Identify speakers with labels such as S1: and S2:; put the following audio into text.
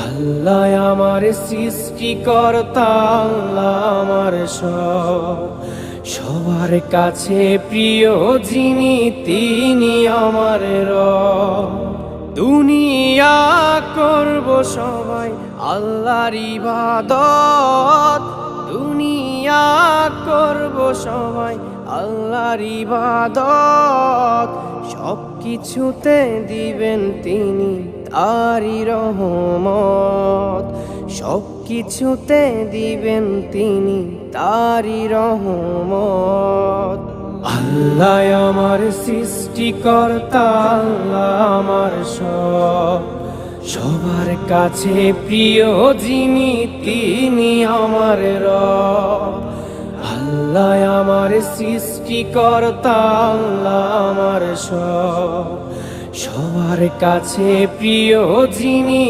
S1: আল্লাহ আমার সৃষ্টিকর্তা, আল্লাহ আমার সবার কাছে প্রিয় যিনি, তিনি আমার রব। দুনিয়া করব সবাই আল্লাহর ইবাদত, দুনিয়া করব সবাই আল্লাহর ইবাদত। সব কিছুতে দিবেন তিনি তারি রহমত, সব কিছুতে দিবেন তিনি তারি রহমত। আল্লাহ আমার সৃষ্টিকর্তা, আল্লাহ আমার সবার কাছে প্রিয় যিনি, তিনি আমার রব। আল্লাহ আমার সৃষ্টিকর্তা, আল্লাহ আমার সবার কাছে প্রিয় যিনি,